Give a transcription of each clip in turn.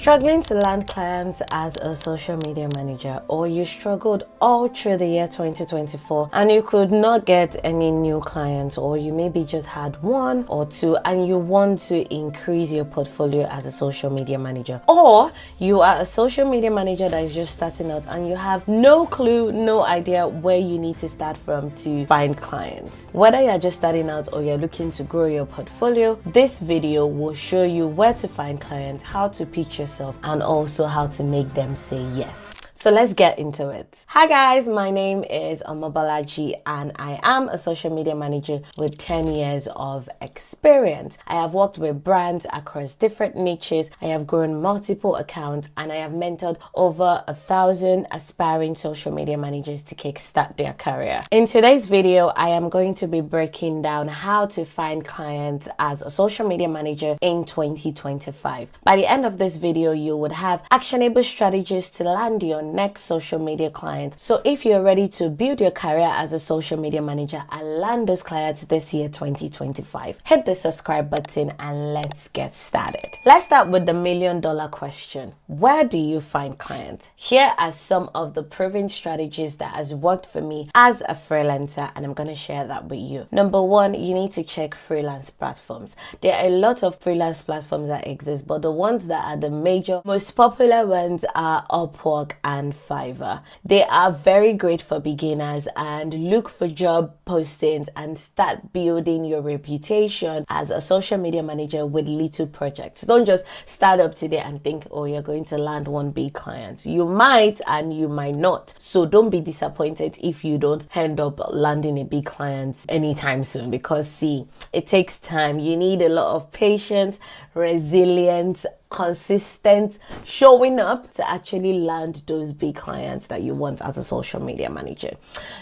Struggling to land clients as a social media manager, or you struggled all through the year 2024 and you could not get any new clients, or you maybe just had one or two and you want to increase your portfolio as a social media manager, or you are a social media manager that is just starting out and you have no clue, no idea where you need to start from to find clients. Whether you're just starting out or you're looking to grow your portfolio, this video will show you where to find clients, how to pitch yourself, and also how to make them say yes. So let's get into it. Hi guys, my name is Omobolaji and I am a social media manager with 10 years of experience. I have worked with brands across different niches. I have grown multiple accounts and I have mentored over 1,000 aspiring social media managers to kickstart their career. In today's video, I am going to be breaking down how to find clients as a social media manager in 2025. By the end of this video, you would have actionable strategies to land your next social media client. So if you're ready to build your career as a social media manager and land those clients this year 2025, hit the subscribe button and let's get started. Let's start with the $1 million question. Where do you find clients? Here are some of the proven strategies that has worked for me as a freelancer, and I'm going to share that with you. Number one, you need to check freelance platforms. There are a lot of freelance platforms that exist, but the ones that are the major, most popular ones are Upwork and Fiverr. They are very great for beginners, and look for job postings and start building your reputation as a social media manager with little projects. Don't just start up today and think, oh, you're going to land one big client. You might and you might not. So don't be disappointed if you don't end up landing a big client anytime soon, because see, it takes time. You need a lot of patience, resilience, consistent showing up to actually land those big clients that you want as a social media manager.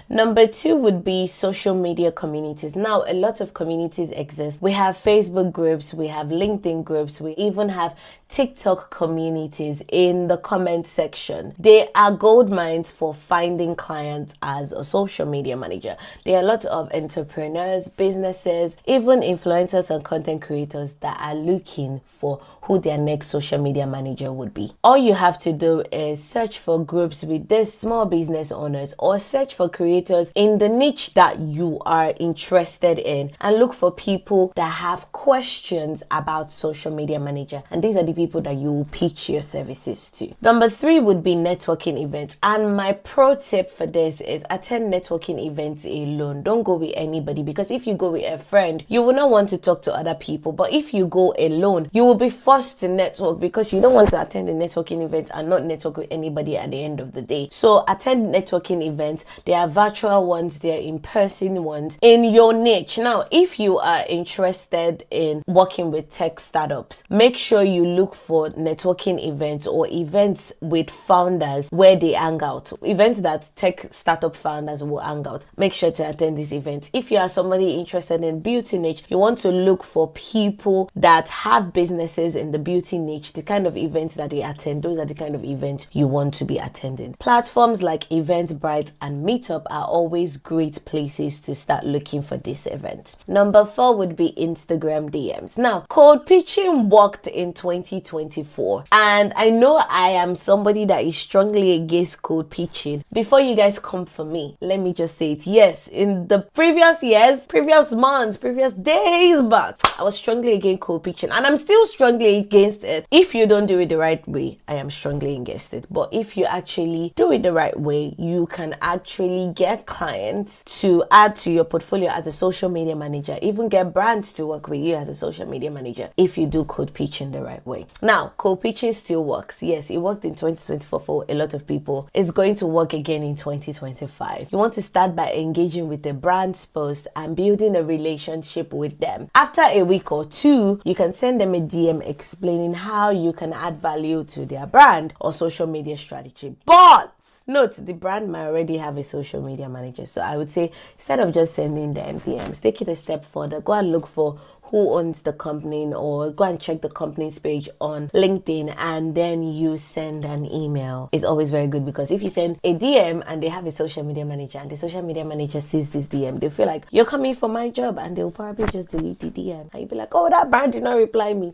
Number two would be social media communities. Now, a lot of communities exist. We have Facebook groups, we have LinkedIn groups, we even have TikTok communities in the comment section. They are gold mines for finding clients as a social media manager. There are a lot of entrepreneurs, businesses, even influencers and content creators that are looking for who their next social media manager would be. All you have to do is search for groups with these small business owners, or search for creators in the niche that you are interested in, and look for people that have questions about social media manager, and these are the people that you will pitch your services to. Number three would be networking events, and my pro tip for this is attend networking events alone. Don't go with anybody, because if you go with a friend, you will not want to talk to other people, but if you go alone, you will be forced to network, because you don't want to attend a networking event and not network with anybody at the end of the day. So attend networking events. There are virtual ones, there are in-person ones in your niche. Now, if you are interested in working with tech startups, make sure you look for networking events or events with founders where they hang out. Events that tech startup founders will hang out. Make sure to attend these events. If you are somebody interested in beauty niche, you want to look for people that have businesses in the beauty niche. The kind of events that they attend, those are the kind of events you want to be attending. Platforms like Eventbrite and Meetup are always great places to start looking for this event. Number four would be Instagram DMs. Now, cold pitching worked in 2024, and I know I am somebody that is strongly against cold pitching. Before you guys come for me, let me just say it. Yes, in the previous years, previous months, previous days back, I was strongly against cold pitching, and I'm still strongly against it. If you don't do it the right way, I am strongly against it. But if you actually do it the right way, you can actually get clients to add to your portfolio as a social media manager, even get brands to work with you as a social media manager if you do cold pitching the right way. Now, cold pitching still works. Yes, it worked in 2024 for a lot of people. It's going to work again in 2025. You want to start by engaging with the brand's post and building a relationship with them. After a week or two, you can send them a DM explaining how you can add value to their brand or social media strategy. But note, the brand might already have a social media manager. So I would say, instead of just sending them DMs, take it a step further. Go and look for who owns the company, or go and check the company's page on LinkedIn, and then you send an email. It's always very good, because if you send a DM and they have a social media manager and the social media manager sees this DM, they feel like you're coming for my job, and they'll probably just delete the DM, and you'll be like, oh, that brand did not reply me.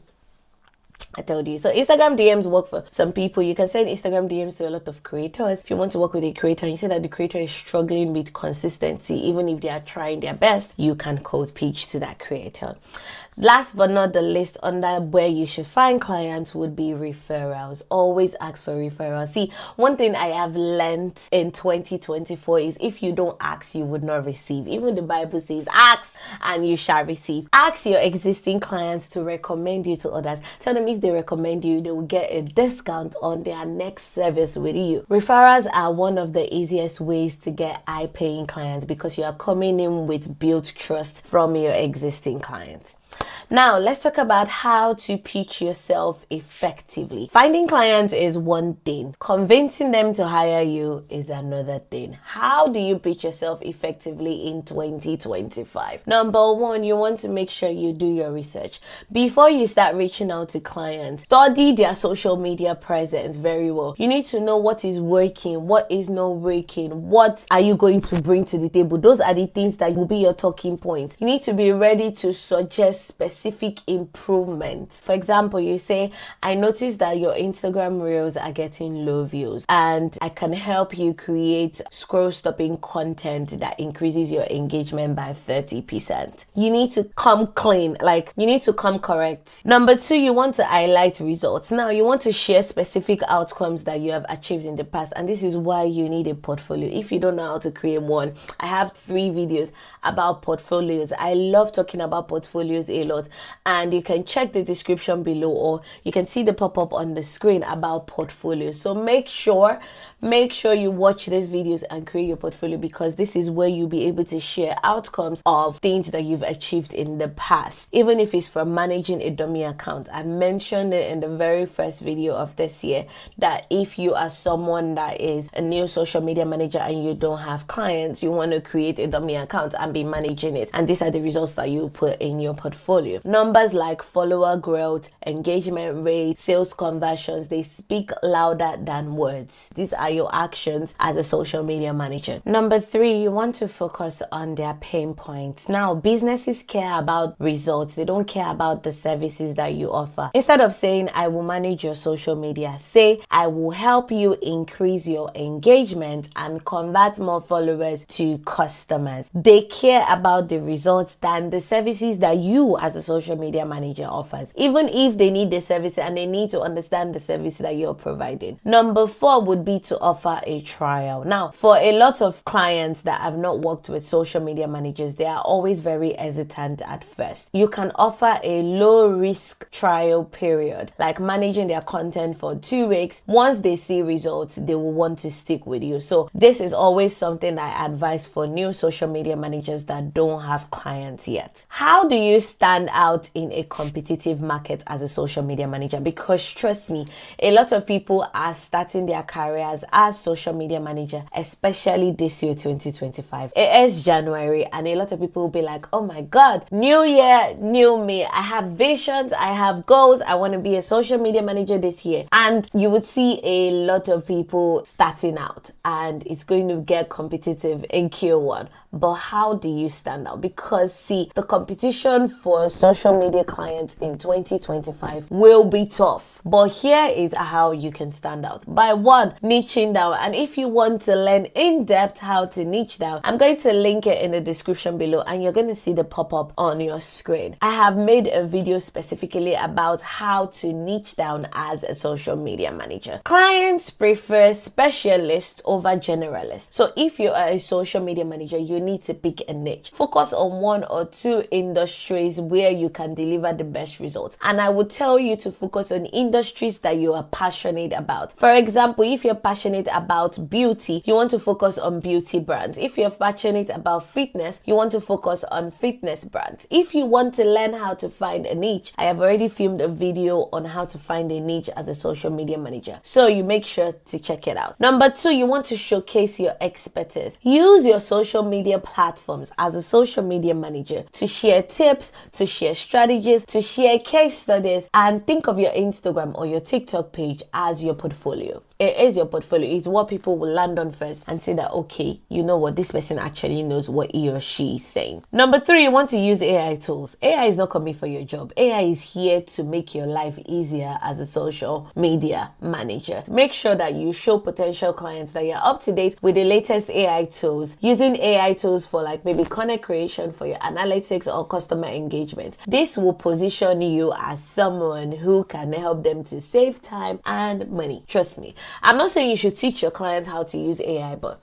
I told you. So Instagram DMs work for some people. You can send Instagram DMs to a lot of creators. If you want to work with a creator and you see that the creator is struggling with consistency, even if they are trying their best, you can cold pitch to that creator. Last but not the least, under where you should find clients would be referrals. Always ask for referrals. See, one thing I have learned in 2024 is if you don't ask, you would not receive. Even the Bible says, ask and you shall receive. Ask your existing clients to recommend you to others. Tell them if they recommend you, they will get a discount on their next service with you. Referrals are one of the easiest ways to get high-paying clients because you are coming in with built trust from your existing clients. Now, let's talk about how to pitch yourself effectively. Finding clients is one thing. Convincing them to hire you is another thing. How do you pitch yourself effectively in 2025? Number one, you want to make sure you do your research. Before you start reaching out to clients, study their social media presence very well. You need to know what is working, what is not working, what are you going to bring to the table. Those are the things that will be your talking points. You need to be ready to suggest specific improvements. For example, you say, I noticed that your Instagram reels are getting low views and I can help you create scroll stopping content that increases your engagement by 30%. You need to come clean, like you need to come correct. Number two, you want to highlight results. Now, you want to share specific outcomes that you have achieved in the past, and this is why you need a portfolio. If you don't know how to create one, I have 3 videos about portfolios. I love talking about portfolios a lot, and you can check the description below or you can see the pop-up on the screen about portfolios. So make sure you watch these videos and create your portfolio, because this is where you'll be able to share outcomes of things that you've achieved in the past, even if it's from managing a dummy account. I mentioned it in the very first video of this year that if you are someone that is a new social media manager and you don't have clients, you want to create a dummy account and be managing it, and these are the results that you put in your portfolio. Numbers like follower growth, engagement rate, sales conversions, they speak louder than words. These are your actions as a social media manager. Number 3, you want to focus on their pain points. Now, businesses care about results. They don't care about the services that you offer. Instead of saying, I will manage your social media, say, I will help you increase your engagement and convert more followers to customers. They care about the results than the services that you as a social media manager offers, even if they need the service and they need to understand the service that you're providing. Number 4 would be to offer a trial. Now, for a lot of clients that have not worked with social media managers, they are always very hesitant at first. You can offer a low risk trial period, like managing their content for 2 weeks. Once they see results, they will want to stick with you. So this is always something I advise for new social media managers that don't have clients yet. How do you stand out in a competitive market as a social media manager? Because trust me, a lot of people are starting their careers as social media manager, especially this year 2025. It is January and a lot of people will be like, oh my god, new year, new me. I have visions, I have goals, I want to be a social media manager this year. And you would see a lot of people starting out and it's going to get competitive in Q1. But how do you stand out? Because see, the competition for social media clients in 2025 will be tough. But here is how you can stand out. By 1, niching down. And if you want to learn in depth how to niche down, I'm going to link it in the description below and you're going to see the pop-up on your screen. I have made a video specifically about how to niche down as a social media manager. Clients prefer specialists over generalists. So if you are a social media manager, you need to pick a niche. Focus on 1 or 2 industries where you can deliver the best results. And I would tell you to focus on industries that you are passionate about. For example, if you're passionate about beauty, you want to focus on beauty brands. If you're passionate about fitness, you want to focus on fitness brands. If you want to learn how to find a niche, I have already filmed a video on how to find a niche as a social media manager. So you make sure to check it out. Number 2, you want to showcase your expertise. Use your social media media platforms as a social media manager to share tips, to share strategies, to share case studies, and think of your Instagram or your TikTok page as your portfolio. It is your portfolio. It's what people will land on first and say that, okay, you know what, this person actually knows what he or she is saying. Number 3, you want to use AI tools. AI is not coming for your job. AI is here to make your life easier as a social media manager. Make sure that you show potential clients that you're up to date with the latest AI tools, using AI tools for like maybe content creation, for your analytics or customer engagement. This will position you as someone who can help them to save time and money. Trust me. I'm not saying you should teach your clients how to use AI, but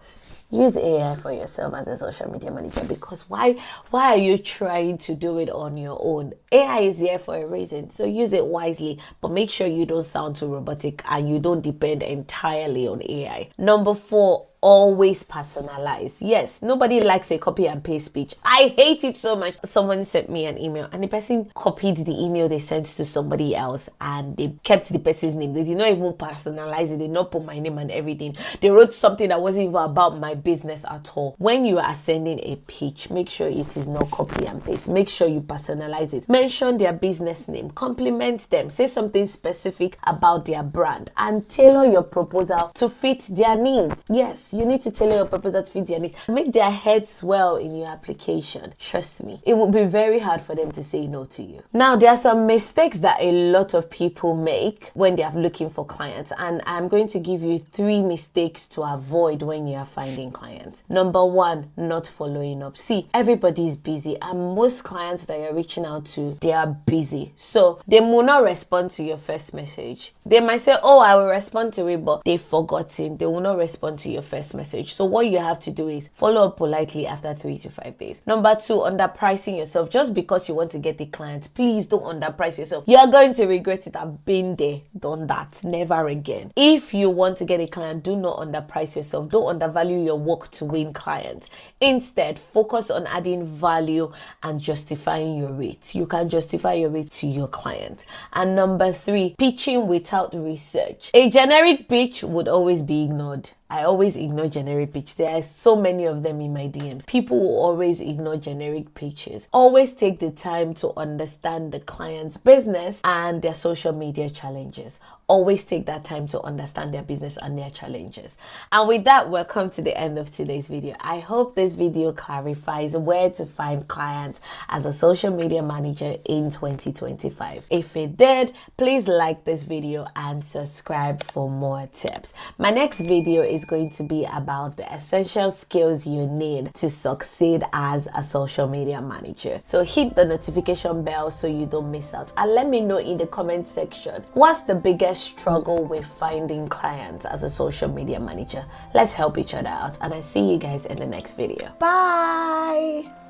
use AI for yourself as a social media manager, because why are you trying to do it on your own? AI is here for a reason, so use it wisely, but make sure you don't sound too robotic and you don't depend entirely on AI. Number 4, always personalize. Yes, nobody likes a copy and paste speech. I hate it so much. Someone sent me an email and the person copied the email they sent to somebody else and they kept the person's name. They did not even personalize it. They did not put my name and everything. They wrote something that wasn't even about my business at all. When you are sending a pitch, make sure it is not copy and paste. Make sure you personalize it. Mention their business name. Compliment them. Say something specific about their brand and tailor your proposal to fit their needs. Yes, you need to tailor your proposal to fit their needs. Make their head swell in your application. Trust me, it will be very hard for them to say no to you. Now, there are some mistakes that a lot of people make when they are looking for clients, and I'm going to give you 3 mistakes to avoid when you are finding clients. Number 1, not following up. See, everybody is busy, and most clients that you're reaching out to, they are busy. So they will not respond to your first message. They might say, oh, I will respond to it, but they've forgotten. They will not respond to your first message. So what you have to do is follow up politely after 3 to 5 days. Number 2, underpricing yourself. Just because you want to get the client, please don't underprice yourself. You're going to regret it. I've been there, done that. Never again. If you want to get a client, do not underprice yourself. Don't undervalue your work to win clients. Instead, focus on adding value and justifying your rate. You can justify your rate to your client. And number 3, pitching without research. A generic pitch would always be ignored. I always ignore generic pitch. There are so many of them in my DMs. People will always ignore generic pitches. Always take the time to understand the client's business and their social media challenges. Always take that time to understand their business and their challenges. And with that, we'll come to the end of today's video. I hope this video clarifies where to find clients as a social media manager in 2025. If it did, please like this video and subscribe for more tips. My next video is going to be about the essential skills you need to succeed as a social media manager. So hit the notification bell so you don't miss out. And let me know in the comment section, what's the biggest struggle with finding clients as a social media manager? Let's help each other out, and I see you guys in the next video. Bye.